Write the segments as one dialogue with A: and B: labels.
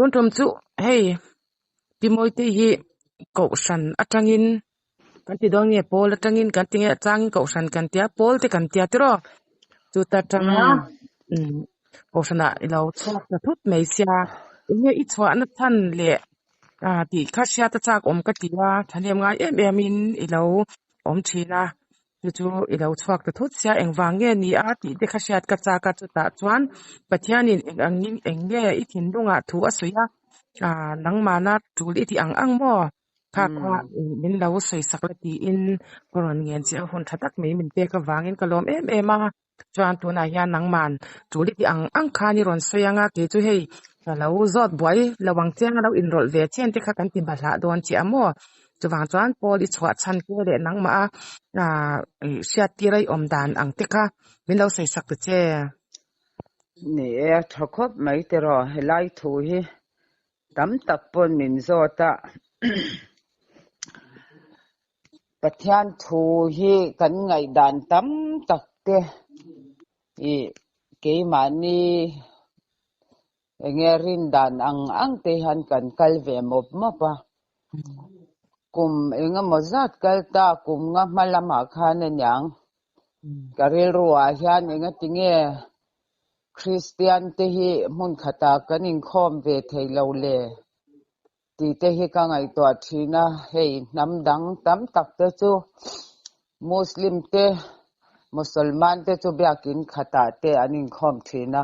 A: Don tom chu hey timoi te hi ko san atangin kan ti dong nge pol atangin kan ti nge chang ko san kan tia pol te kan tia tiro chu ta tanga ko sana ilo chok ta thut mai sia nge I chwa na than le ti kha sia ta chak om ka ti wa thalem nga em in ilo om thina chu ilo chwak ta thut sia engwang nge ni a ti te kha sia ka cha ka chu ta chuan pathianin engangin enge I thin lunga thu asuya nangmana tul iti ang mo kha min lo soi saklati in koron ngen che hun thatak me min pe ka wangin kalom ma chuan tu na ya nangman tul iti ang kha ni ron soyanga ke chu hei lo zot boy lawang cheng lo inrol ve chen te kha kan ti bala don chi amo chuwang chuan poli chwa chan ke le nangma sia ti rai om dan ang te kha min lo soi sak che
B: ni thakop mai te ro helai thu hi tam tak pon min zota pathian thu hi kan ngai dan tam tak te ke mani engerin dan ang te han kan kalve mop pa kum enga mozat kalta kum nga malama khan nyang karil ruwa hian enga tinge Christian te hi mun khata kanin khom ve theilo le ti te hi ka ngai to thina hei namdang tam tak te chu muslim te musulman te chu biakin khata te anin khom thina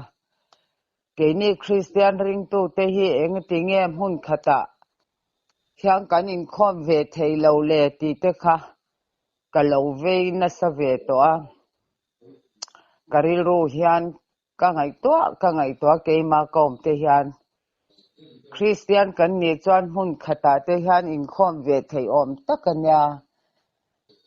B: ke ni Christian ring tu te hi eng tinge mun khata hyang kanin khom ve theilo le ti te kha kalo ve na sa ve to a karil ru hian ka ngai to ke ma kom te hian Christian kan ni chuan hun khata te hian in khom ve thei om takanya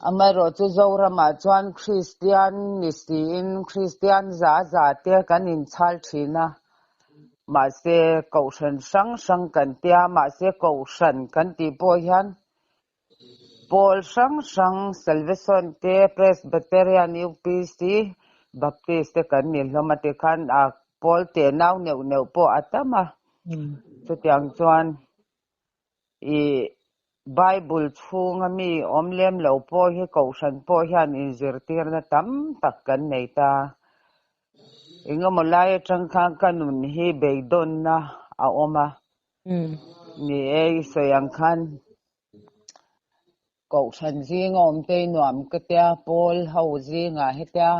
B: amaro chu zorama chuan Christian ni sin Christian za te kan in chal thina ma se kaushan sang kan tia ma se kaushan kan ti po hian Paul sang Salvation te Presbyterian UPC Baptist kan ni lomate khan Paul te naw neu po atama chu tiang chuan Bible chunga mi omlem lo po hi kaushan po hian in zirtir na tam tak kan nei ta inga molai tangkhang kanun hi beidon na a oma ni soyang khan kaushan jing om te nuam ka tia Paul hau jinga hetia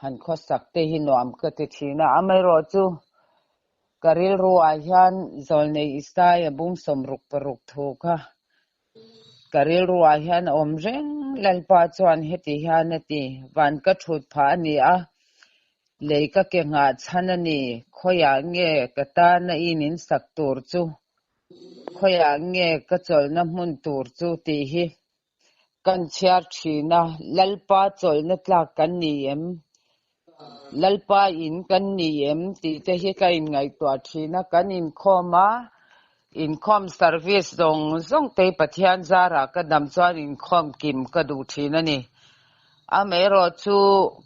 B: han khosak te hi nuam ka ti thina amai ro chu karil ruwa hian zolnei isai bum somruk paruk thuka karil ruwa hian omreng lalpa chuan heti hian ati van ka thut pha ni a leika ke nga chanani khoya nge kata na inin saktur chu khoya nge ka cholna mun tur chu ti hi kan chiar thina lalpa cholna tlak kan ni em lalpa in kan ni em ti te hi ka in ngai to thina kan in khoma income service zong te pathian zara ka dam chuan in khom kim ka du thina ni amero chu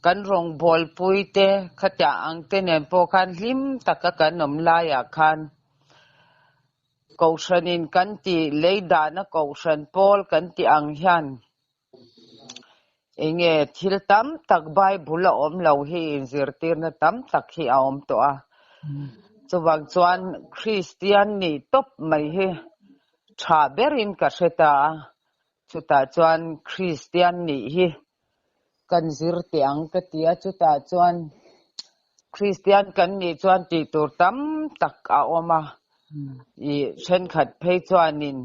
B: kan rong bol puite khatya angte nen po khan hlim taka kan nom la ya khan kaushanin kan ti leida na kaushan pol kan ti ang hian enge thil tam tak Bible om lo hi in zirtir na tam tak hi om to a chuwang chuan Christian ni top mai hi tha berin ka seta chuta chuan Christian ni hi kan zir tiang ka tia chuta chuan Christian kan ni chuan ti tur tam tak a oma I chen khat phei chuanin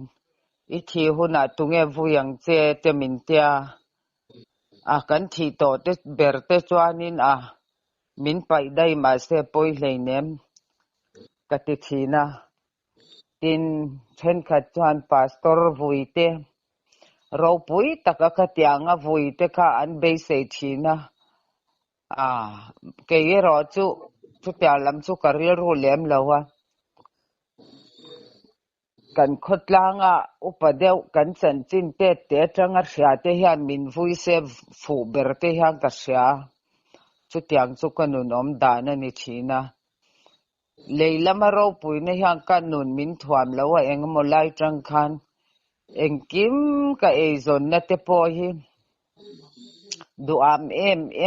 B: I thi huna tunge vuyang che te min tia kan thi to te ber te chuanin min pai dai ma se poi hleinem ka ti thina tin chen khat chuan pastor vuite ro pui taka ka tianga vuite kha an be se thina ke ye ro chu tia lam chu karil ru lem lawa kan khotlanga upadeu kan chan chin te tanga hria te hian min vui se fu ber te hian ka hria chu tiang chu kanun om dan ani thina leila maro pui na yang kanun min thuam lawa eng molai tangkhan engkim ka ezon na te po hi duam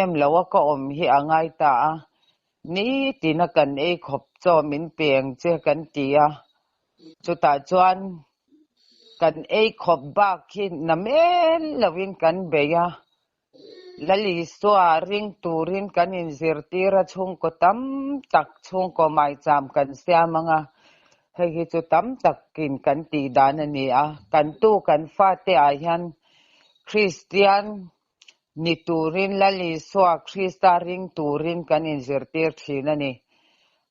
B: em lawa ka om hi angai ta ni tinakan e khop cho min peng che kan tia chuta chuan kan e khop ba khi namen lawin kan beya lali swa ring turin kan in zirtira chung ko tam tak chung ko mai cham kan siamanga hei chu tam tak kin kan ti dan ani a kan tu kan fa te a hian Christian ni turin lali swa Christa ring turin kan in zirtir thina ni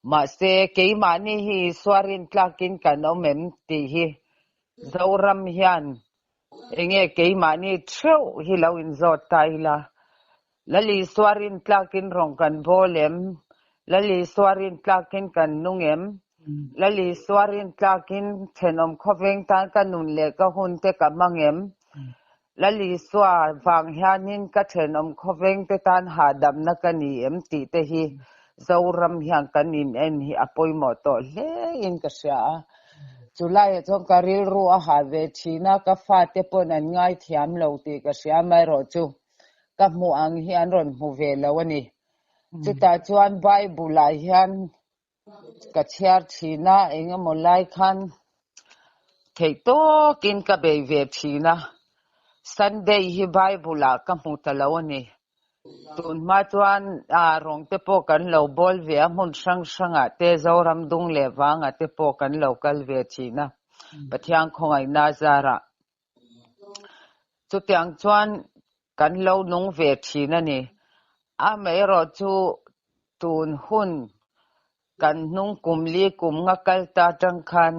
B: ma se keimani hi swarin tlakin kan omem ti hi zoram hian enge keimani theu hi lo in zot taila lali swarin tlakin rong kan bolem lali swarin tlakin kan nungem lali swarin tlakin thenom khoveng tan kanun le ka hun te ka mangem lali swa wang hianin ka thenom khoveng te tan hadam na kani em ti te hi zoram hian kanin en hi apoimo to le in ka sha July chong karil ru a ha ve china ka fa te pon an ngai thiam lo ti ka sha mai ro chu ka mu ang hian ron mu ve lo ani chuta chuan bible a hian ka chiar china enga molai khan thei to kin ka be ve china Sunday hi bible a ka mu ta lo ani tun ma chuan a rong te po kan lo bol ve mun sang te zoram dung le wanga te po kan lo kal ve china pathiang khongai na zara chu tiang chuan kan lo nung ve china ni a mai ro chu tun hun kan nung kumli kum nga kal ta tang khan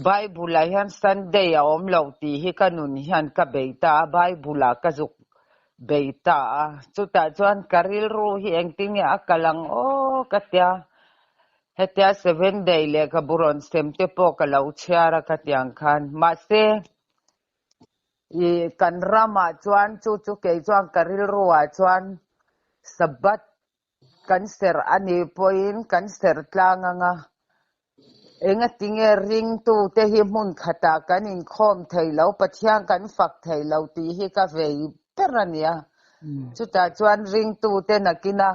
B: bible a hian Sunday a om lo ti hi kanun hian ka beita bible a ka zuk beita chuta chuan karil ru hi engting a kalang o katya hetia 7 day le ka buron sem te po ka lo chiara ka tiang khan ma se i kan rama chuan chu ke chuan karil ru a chuan sabat kan ser ani poin kan ser tlanganga enga tinge ring tu te hi mun khata kan in khom theilo pathiang kan fak theilo ti hi ka vei perania chuta chuan ring tu te nakina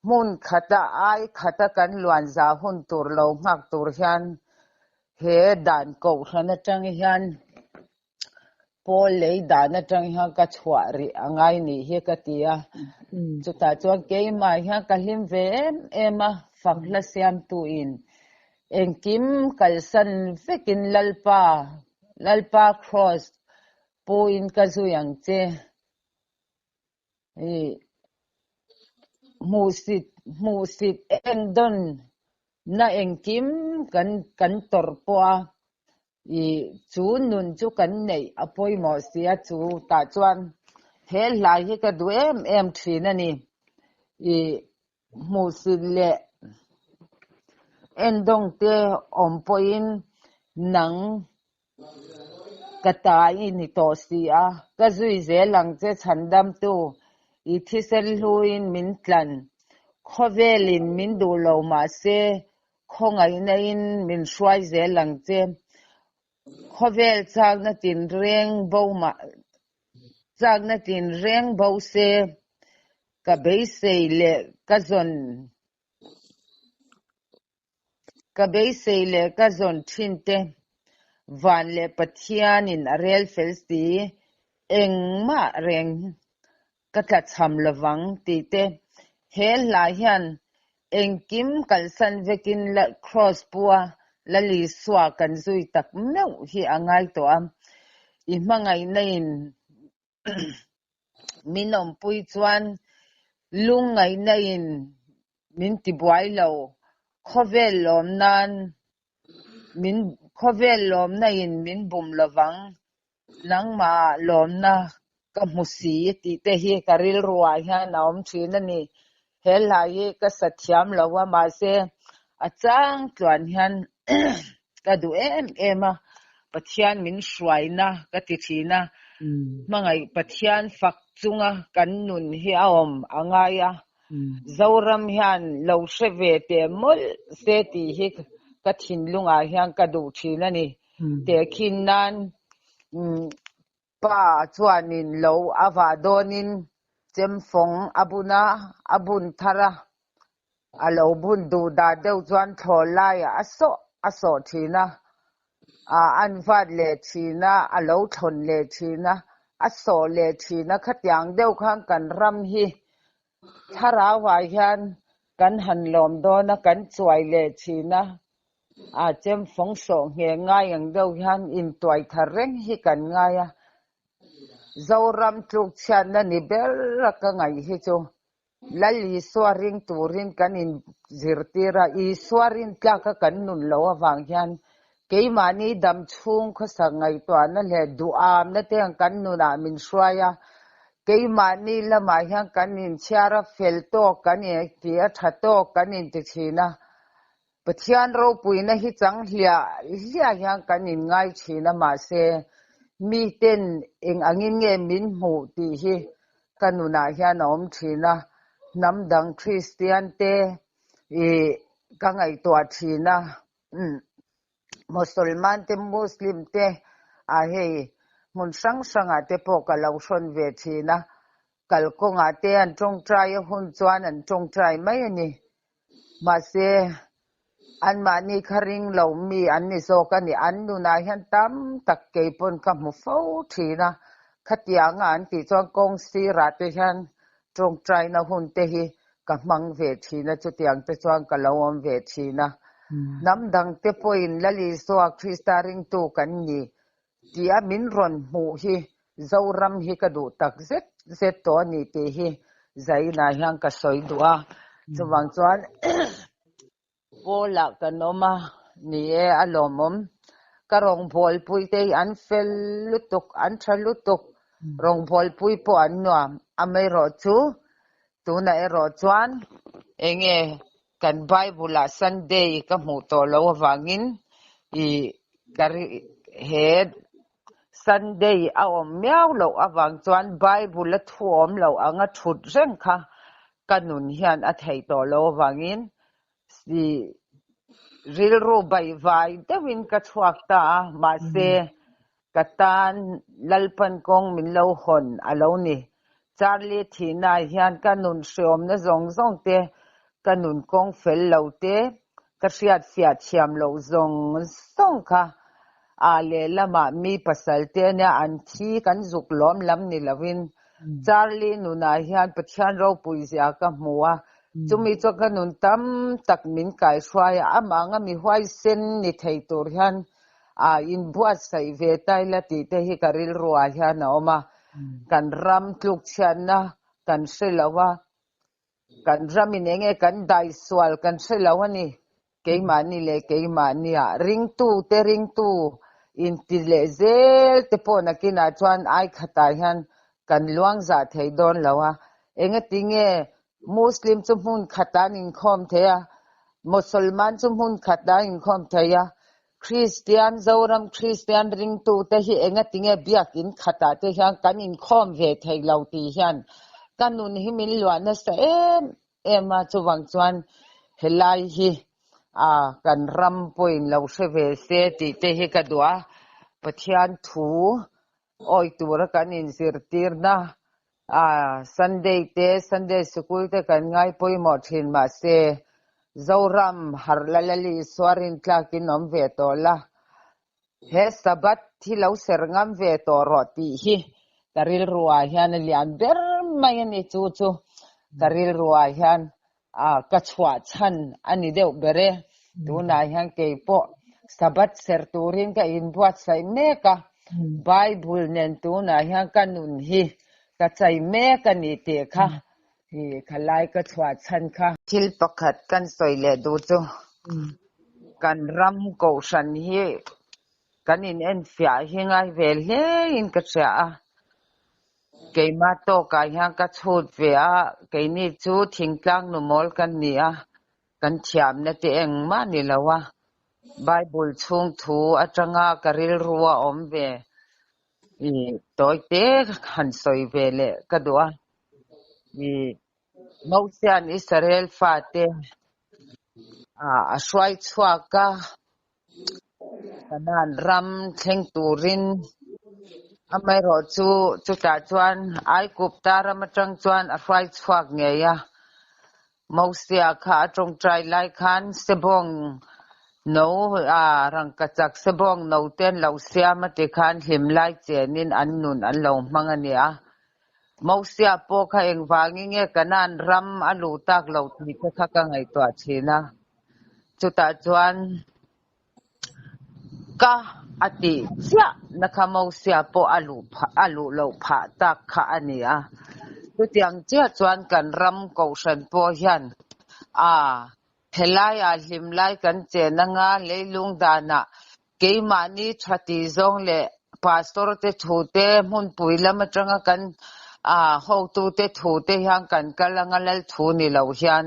B: mun khata ai khata kan luan za hun tur lo ngak tur hian he dan ko hana tang hian pol le dan atang hian ka chwa ri angai ni he ka tia chuta chuan ke ma hian ka hlim ve ema fakla siam tu in engkim kalsan vekin lalpa cross po in ka zuyang che musit engdon na engkim kan torpoa i chu nun chu kan nei apoi mo sia chu ta chuan he lai hi ka duem em thina ni i musit le endong te ompoin nang katai ni to sia ka zui zelang che chandam tu i thisel luin min tlan khovelin min du lo ma se khongai nain min shwai zelang che khovel chak na tin reng bo ma chak na tin reng bo se ka bei sei le ka zon thinte van le pathian in arel felsti engma reng ka tla cham lawang ti te hel la hian engkim kalsan vekin la cross puwa lali swa kan zui tak meu hi angai to am i mangai nain minom pui chuan lungai nain min ti buai lo khovel lom nan min khovel lom nain min bum lawang nangma lom na ka musi ti te hi karil ruwa hian om thina ni helai ka sathiam lawa ma se achang tluan hian ka du ema pathian min shwaina ka ti thina mangai pathian fak chunga kan nun hi aom angaya zoram hian lo sheve te mol se ti hi ka thin lunga hian ka du thina ni te khin nan pa chuanin lo avadonin chemfong abuna abun thara alo bun du da deuh chuan thlawlai aso thina anvat le thina alo thon le thina aso le thina khatiang deuh khang kan ram hi thara wa hian kan hanlom dona kan chuai le thina chemfong so nge ngai ang deuh hian in tuai thareng hi kan ngaia zoram tluk chan na ni ber ka ngai hi chu lali swaring turin kan in zirtira I swarin tla ka kan nun lo awang hian keimani dam chung khosangai twana le duam na te kan nuna min shwaya keimani lama hian kan in chiara felto kan e tia thato kan in tichina pathian ro puina hi chang hlia hian kan in ngai china ma se mi ten eng angin nge min mu ti hi kanuna hian om thina namdang Christian te ka ngai to thina Musulman te Muslim te hei mun sang te po ka lo shon ve thina kalkonga te an tong trai hun chuan an tong trai mai ani ma se an mani kharing lo mi an ni so ka ni an nu na hian tam tak ke pon ka mu fo thina khatianga an ti chuan kong si ra te hian tong trai na hun te hi ka mang ve thina chu tiang te chuan ka lo om ve thina namdang te poin lali so Christaring tu kan ni tia min ron mu hi zoram hi ka du tak zet to ni te hi zaina hian ka soi dua chuwang chuan pola kanoma ni alomom karong bol pui te an fel lutuk an thalutuk rong bol pui po an nuam amai ro chu tuna ro chuan enge kan bible Sunday ka mu to lo wangin kari head Sunday awm miao lo awang chuan bible la thuom lo anga thut reng kha kanun hian a thei to lo wangin ril ro bai vai dewin ka chuak ta ma se katan lalpan kong min lo hon alo ni charlie thina hian kanun shom na zong te kanun kong fel lo te ka hriat fiat thiam lo zong kha le lama mi pasal te ne an thi kan zuk lom lam ni lovin charlie nuna hian pathian ro puizia ka hmuwa chumi cho kanun tam tak min kai shwaya amanga mi hwai sen ni thei tur hian in buat sai ve tai la ti te hi karil ruwa hian oma kan ram tluk chianna kan shelawa kan ramin enge kan dai swal kan shelawa ni keimani le keimani ring tu in tile zel te pona kina chuan ai khata hian kan luang za thei don lawa enge tinge Muslim chumhun khatan in khom theya Musulman chumhun khatan in khom theya Christian zoram Christian ring tu te hi enga tinge biak in khata te hian kan in khom ve thei lo ti hian kanun hi min luana sa ema chuwang chuan helai hi kan ram poin lo sheve se ti te hi ka dua pathian thu oi tur kan in zirtir na Sunday school te kan ngai poi mo thin ma se zoram harlalali swarin tlakin om ve to la he sabat thi lo serngam ve to ro ti hi karil ruwa hian lian ber mai ni chu karil ruwa hian ka chwa chan ani deuh bere tuna hian ke po sabat ser turin ka in buat sai meka bible nen tuna hian kanun hi ka chai meka ni te kha hi khalai ka chwa chan kha thil pakhat kan soile du chu kan ram ko shan hi kan in en fia hi ngai vel he in ka cha keima to ka hian ka chhut ve ke ni chu thingtlang nu mol kan ni kan thiam na te eng ma ni lawa bible chung thu atanga karil ruwa om ve toy te han soi ve le ka dua mausian Israel fate aswai chhuaka kanan ram thleng turin amai ro chu ta chuan ai kup taram atang chuan aswai chhuak ngeya mausia kha atong trai lai khan sebong no rang kachak sebong no ten lo siam ate khan him lai chenin an nun an lo mangania mausia po kha engwangi nge kanan ram alu tak lo thi kha ka ngai to china chuta chuan ka ati sia nakha mausia po alu lo pha tak kha ania chutiang chia chuan kan ram ko san po hian helai himlai kan chenanga leilung dana keimani thati zong le pastor te thute mun puilam atanga kan ho tu te thute yang kan kalanga lal thu ni lo hian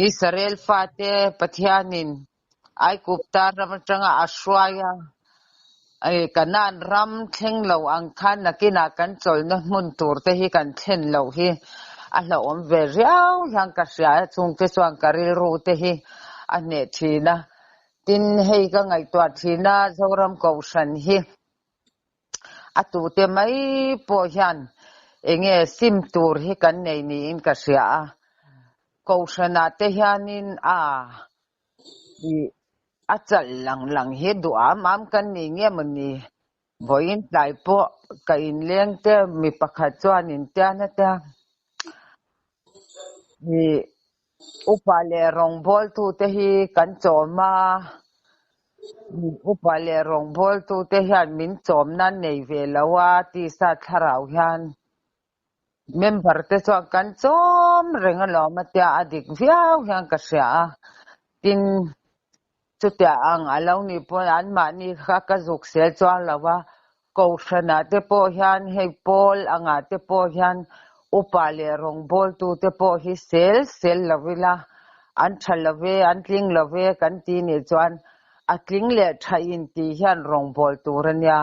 B: Israel fate pathianin ai kuptar atanga ashwaya ai kanan ram thleng lo ang khan nakina kan cholna mun tur te hi kan thlen lo hi ala om ve riau yang ka sia chung te chuang karil ru te hi ane thina tin hei ka ngai to thina zoram ko san hi atu te mai po hian enge sim tur hi kan nei ni in ka sia ko sana te hianin i achal lang he duam kan ni nge mani boin tlai po ka in leng te mi pakhat chuan in tiana ta ni upale rongbol tu te hi kan choma upale rongbol tu te hian min chom nan nei ve lawa ti sa tharau hian member te chuan kan chom renga lo ma tia adik viau hian ka sia tin chutia ang alo ni po an ma ni kha ka zuk sel chuan lawa ko thana te po hian hei pol anga te po hian upale rongbol tu te po hi sel lavila an thalave an tling lave kan ti ni chuan atling le thain ti hian rongbol turania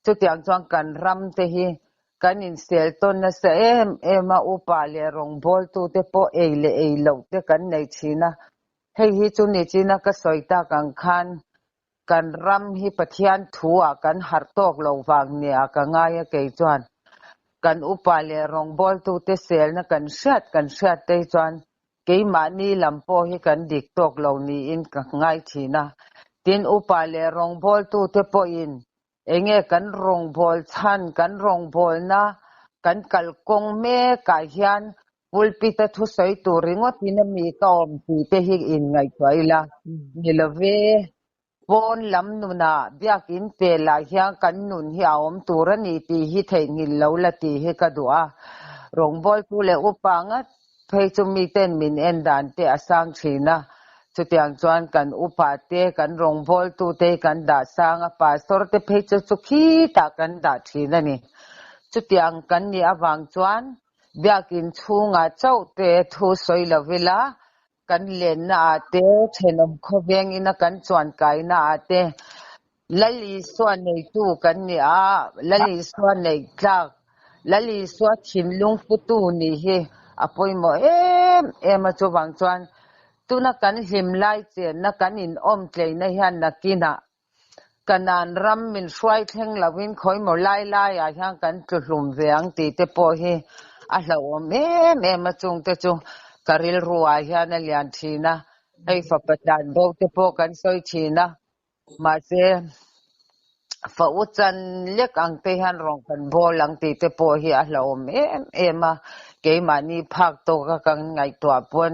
B: chutiang chuan kan ram te hi kan in sel ton na sa ema upale rongbol tu te po eile eilo te kan nei china hei hi chu ni china ka soita kan khan kan ram hi pathian thua kan hartok lo wang nia ka ngaya ke chuan kan upale rongbol tu te sel na kan shat te chuan keimani lampo hi kan dik tok lo ni in ka ngai thina tin upale rongbol tu te po in enge kan rongbol chan kan rongbol na kan kalkong me ka hian pulpita thu soi tu ringot ina mi ka om ti te hi in ngai twaila nilave pon lam nuna biakin pe la hian kan nun hi aom turani ti hi thei ngil lo la ti he ka duwa rongbol tu le upanga phei chu mi ten min en dan te asang thina chutiang chuan kan upa te kan rongbol tu te kan da sanga pastor te phei chu khi ta kan da thina ni chutiang kan ni awang chuan biakin chunga chau te thu soi lovila kan len na ate thenom khoveng ina kan chuan kai na ate lali swa nei tu kan ni lali swa nei tlak lali swa thinlung putu ni he apoi mo em chu wang chuan tuna kan himlai chen na kan in om tlei na hian nakina kanan ram min swai thleng lawin khoi mo lai a hian kan thlum veang ti te po hi a hlawom em chung te chu karil ruwa hian alian thina hei fapatan bo te po kan soi thina ma se fa uchan lek ang te han rong kan bol ang ti te po hi a hlawom ema ke mani phak to ka kan ngai to pon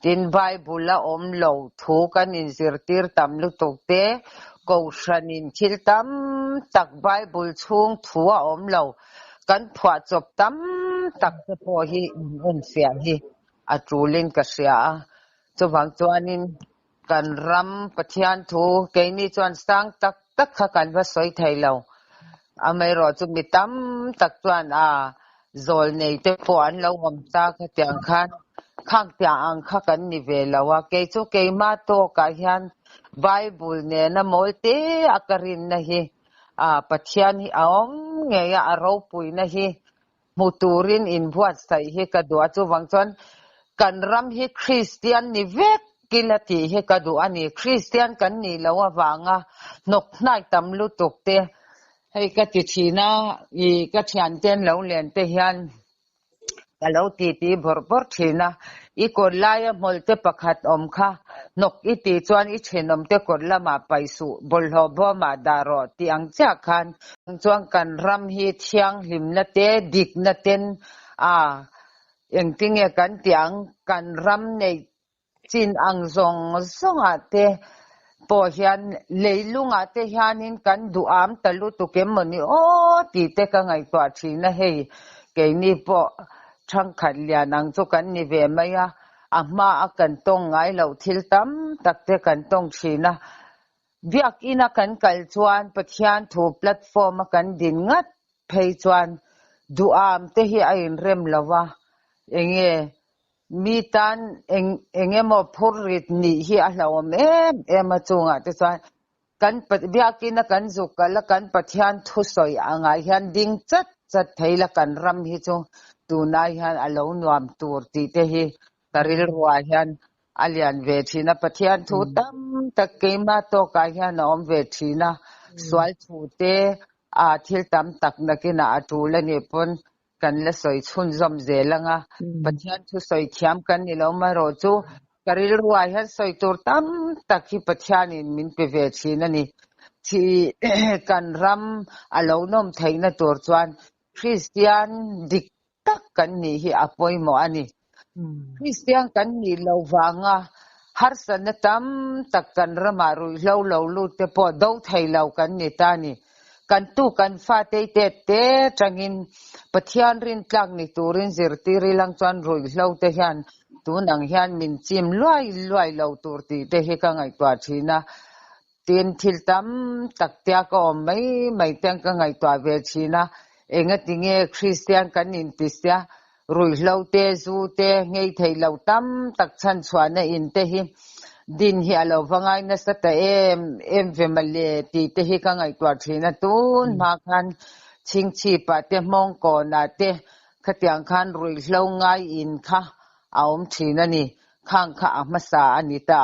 B: tin bible la om lo thu kan in zirtir tam lu to te ko shanin thil tam tak bible chung thua om lo kan phwa chop tam tak te po hi un siam hi atrulin ka sia chuwang chuanin kan ram pathian thu ke ni chuan sang tak kha kan va soi thailo amai ro chu mi tam tak chuan zol nei te po an lo ngom ta kha tiang khan khang tia ang kha kan ni ve lawa ke chu ke ma to ka hian bible ne na molte akarin na hi pathian hi aom nge ya aro pui na hi muturin in buat sai he kadua chu wangchon kan ram hi Christian ni vek kilati he kadu ani Christian kan ni lawa wanga nok nai tam lu tuk te hei ka ti thina I ka thian ten lo len te hian kalo ti bor thina I kor laia molte pakhat om kha nok I ti chuan I thenom te kor lama paisu bolho bo ma daro ti ang cha khan chuan kan ram hi thiang hlimna te dik na ten engtinge kan tiang kan ram nei chin ang zong ate po hian leilunga te hianin kan duam talu tukem mani ti te ka ngai twa thina hei ke ni po thang khat lian ang chu kan ni ve maya ama akan tong ngai lo thil tam takte kan tong thina biak ina kan kal chuan pathian thu platform kan din ngat phei chuan duam te hi a in rem lawa enge mi tan enge mo phurit ni hi a hlawm em chunga te chuan kan biakina kan zukala kan pathian thu soi anga hian ding chat theila kan ram hi chu tunai hian alo nuam tur ti te hi karil ruwa hian alian ve thina pathian thu tam tak keima to ka hian om ve thina swal thu te thil tam tak nakina atula ni pon kan la soi chhun zom zelanga pathian thu soi thiam kan ni lo ma ro chu karil ruwa hian soi tur tam tak hi pathian in min pe ve thina ni thi kan ram alo nom theina tur chuan Christian dik tak kan ni hi apoi mo ani Christian kan ni lo wanga har san tam tak kan rama ru lo lu te po do thei lo kan ni ta ni kan tu kan fa te tangin pathian rin tlak ni turin zirti ri lang chuan rui lo te hian tu nang hian min chim luai lo tur ti te hi ka ngai twa thina tin thil tam tak tia ko mai teng ka ngai twa ve thina enga tinge Christian kan in tisya rui lo te zu te ngei thei lo tam tak chan chhuana in te hi din hi alo wangai na sa ta em ve male ti te hi ka ngai twa thina tun ma khan chingchi pa te mong ko na te khatiang khan rui lo ngai in kha aum thina ni khang kha amasa ani ta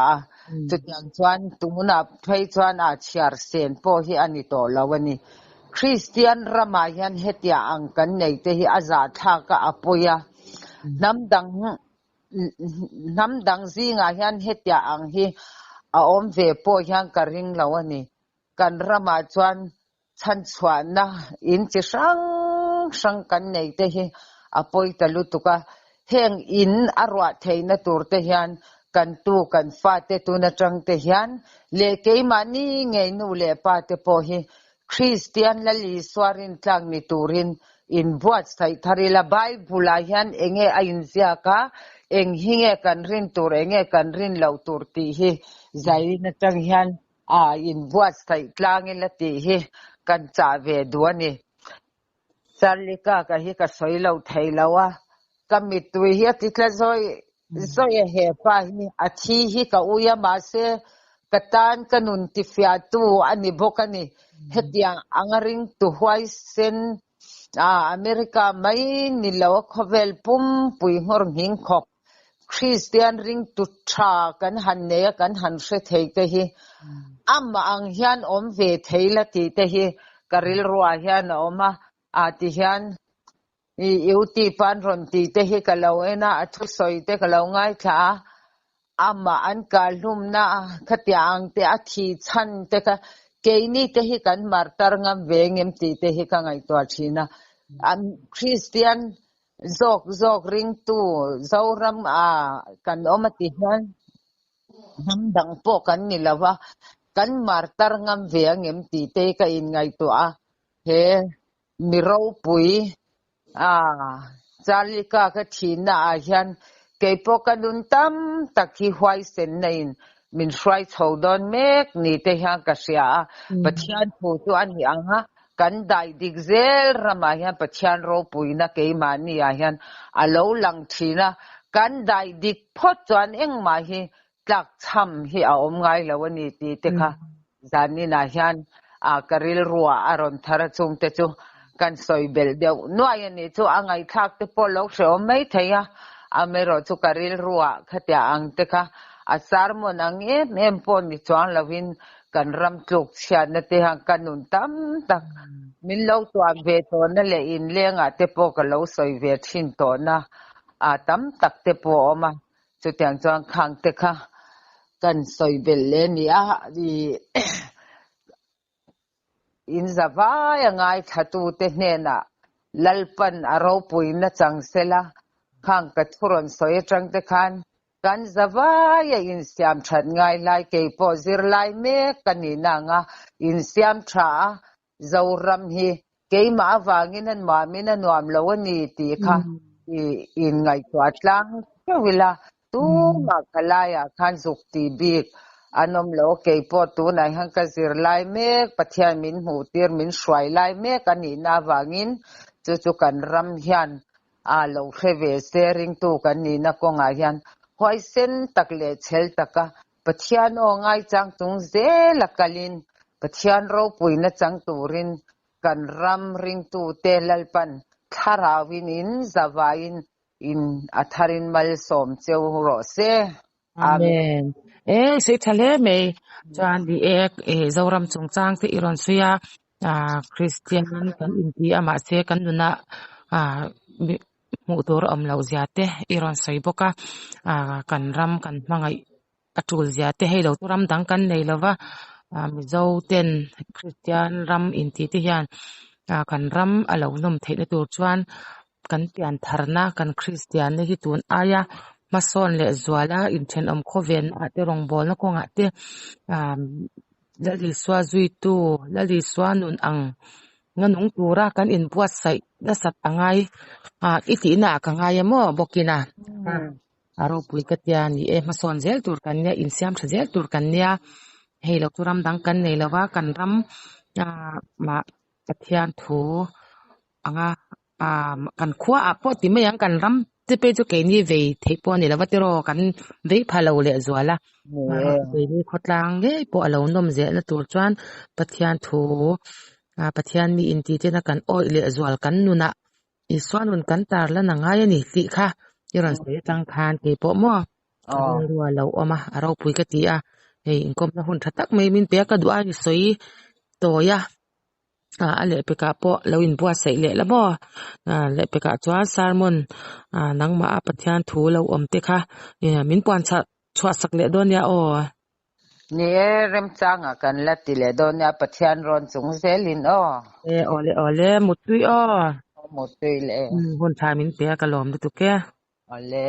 B: chutiang chuan tunguna phei chuan a chiar sen po hi ani to lawani Christian ramayan hetia ang kan nei te hi aza tha ka apoya namdang zinga hian hetia ang hi a om ve po hian ka ring lawani kan rama chuan chan chhuan na in chi sang kan nei te hi apoi talu tuka heng in arwa theina tur te hian kan tu kan fa te tu na tang te hian le keimani ngei nu le pa te po hi Christian lali swarin tlang ni turin in buat sai tharila Bible hian enge ain zia ka eng hinge kan rin tur enge kan rin lo tur ti hi zai na tang hian in buat sai tlang la ti hi kan cha ve duani sarlika ka hi ka soi lo theilawa kamitui hi tikla zoi he pa hi athi hi ka uya ma se katan kanun ti fiatu ani bokani hetiang angaring tu huai sen America mai nilaw khovel pum pui ngor hing khop Christian ring tu tha kan han ne kan han se thei te hi amma ang hian om ve theila ti te hi karil ruwa hian oma ti hian ti pan ron ti te hi kalawena athu soi te kalaw ngai tha amma an kalhum na khatiang te athi chan te ka keini te hi kan martar ngam vengem ti te hi ka ngai to thina Christian zok ring tu zoram kan omati hian namdang po kan nilawa kan martar ngam vengem ti te ka in ngai to he miro pui Charlika ka thina hian keipo kanun tam takhi huai sen nain min shrai chodon mek ni te hian ka sia pathian thu tu ani anga kan dai dik zel rama hian pathian ro puina keimani hian alo lang thina kan dai dik phot chuan engma hi tlak cham hi a om ngai lawani ti te kha zani na hian karil ruwa aron thara chung te chu kan soibel deu noi ani chu angai thak te pol lo so mai theya amero chu karil ruwa khatia ang te kha asar mon ang em pon ni chuang lovin kan ram tluk chhian na te hang kanun tam tak min lo tuam ve to na le in lenga te po ka lo soi ve thin to na a tam tak te po ma chu tiang chuang khang te kha kan soibel le ni a di in zawai angai thatu te hnena lalpan aro puina changsela khang ka thuron soi tang te khan kan zawai in siam that ngai lai ke po zir lai me kanina nga in siam tha zoram hi ke ma wangin an ma min an nuam lo ni ti kha in ngai twatlang wila tu ma kalaya khan zuk ti bik anom lo ke po tu nai hang ka zir lai me pathian min hu tir min shwai lai me kanina wangin chu chu kan ram hian a lo kheve sering tu kanina ko nga hian hoi sen takle chhel taka pathian o ngai chang tung zela kalin pathian ro puina chang turin kan ram ring tu te lalpan tharawin in zawain in atharin mal som cheu ro se
A: amen se thale me chan di ek zoram chungchang te iron suya christian kan inti ama se kan nuna mu tur amlo ziate iron soiboka kan ram kan mangai atul ziate helo turam dang kan neilawa mi zo ten christian ram inti te hian kan ram alo nom theile tur chuan kan pian tharna kan christian ne hi tun aya mason le zwala in then om khoven ate rong bol na ko nga te lali swa zui tu lali swa nun ang nganung tura kan in buat sai da sat angai iti na ka ngai mo bokina aro pui katia ni mason zel tur kan nia in siam zel tur kan nia helo turam dang kan nei lawa kan ram ma pathian thu anga kan khwa apo ti me yang kan ram te pe chu ke ni ve theipo ni lawa tero kan ve phalo le zwala ve ni khotlang ge po alo nom ze na tur chuan pathian thu pathian mi inti te na kan oi le zwal kan nuna iswanun kan tar la na ngai ni ti kha iron se tang khan ke po mo ruwa lo oma aro pui ka ti inkom na hun thatak mai min pe ka duai soi toya ale pe ka po loin bua sai le la bo le pe ka chwa sarmon nang ma pathian thu lo om te kha min pon chwa sak le don ya o
B: ni rem changa kan lati le don ya pathian ron chung zelin
A: ole mutui mutui
B: le
A: hun tha min pe ka lom tu ke
B: ole